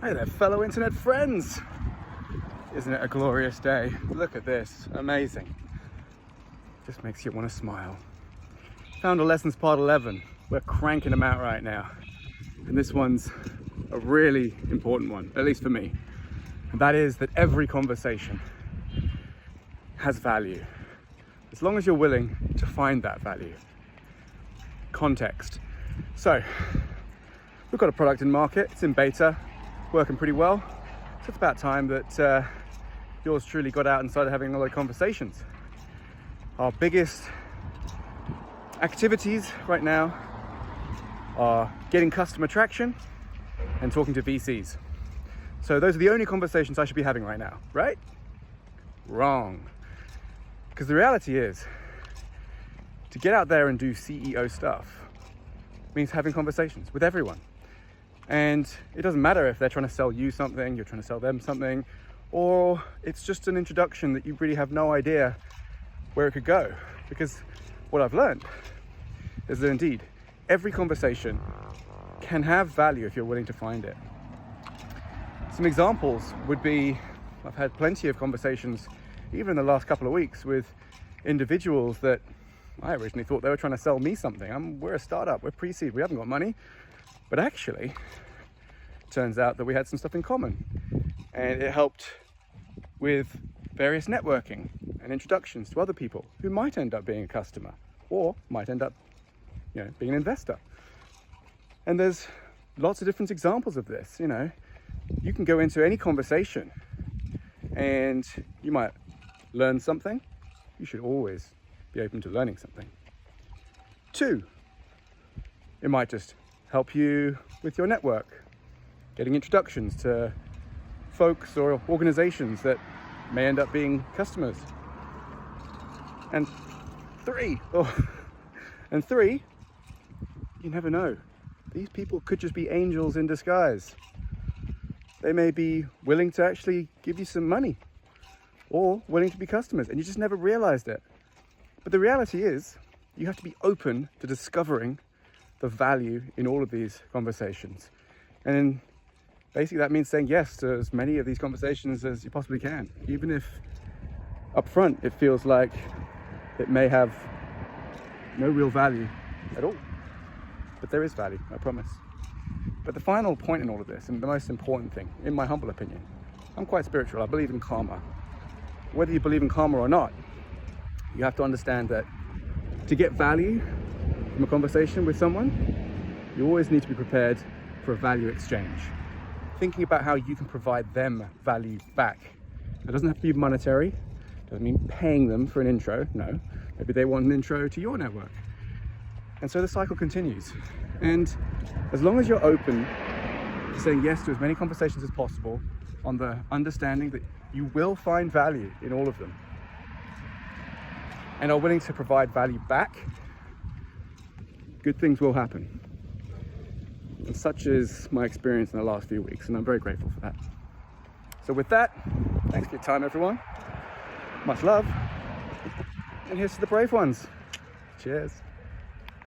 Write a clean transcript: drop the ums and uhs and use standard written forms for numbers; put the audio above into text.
Hey there, fellow internet friends. Isn't it a glorious day? Look at this, amazing. Just makes you want to smile. Found a lessons part 11. We're cranking them out right now. And this one's a really important one, at least for me. And that is that every conversation has value. As long as you're willing to find that value. Context. So, we've got a product in market, it's in beta, working pretty well. So it's about time that yours truly got out and started having a lot of conversations. Our biggest activities right now are getting customer traction and talking to VCs. So those are the only conversations I should be having right now, right? Wrong. Because the reality is, to get out there and do CEO stuff means having conversations with everyone. And it doesn't matter if they're trying to sell you something, you're trying to sell them something, or it's just an introduction that you really have no idea where it could go. Because what I've learned is that indeed, every conversation can have value if you're willing to find it. Some examples would be, I've had plenty of conversations, even in the last couple of weeks, with individuals that I originally thought they were trying to sell me something. We're a startup, we're pre-seed, we haven't got money. But actually, turns out that we had some stuff in common. And it helped with various networking and introductions to other people who might end up being a customer or might end up, being an investor. And there's lots of different examples of this. You can go into any conversation and you might learn something. You should always be open to learning something. 2, it might just help you with your network, getting introductions to folks or organizations that may end up being customers. And 3, you never know. These people could just be angels in disguise. They may be willing to actually give you some money or willing to be customers, and you just never realized it. But the reality is, you have to be open to discovering the value in all of these conversations. And basically that means saying yes to as many of these conversations as you possibly can, even if up front it feels like it may have no real value at all. But there is value, I promise. But the final point in all of this, and the most important thing, in my humble opinion, I'm quite spiritual, I believe in karma. Whether you believe in karma or not, you have to understand that to get value from a conversation with someone, you always need to be prepared for a value exchange. Thinking about how you can provide them value back. It doesn't have to be monetary, doesn't mean paying them for an intro, no. Maybe they want an intro to your network. And so the cycle continues. And as long as you're open to saying yes to as many conversations as possible, on the understanding that you will find value in all of them, and are willing to provide value back, good things will happen. And such is my experience in the last few weeks, and I'm very grateful for that. So with that, thanks for your time, everyone. Much love. And here's to the brave ones. Cheers.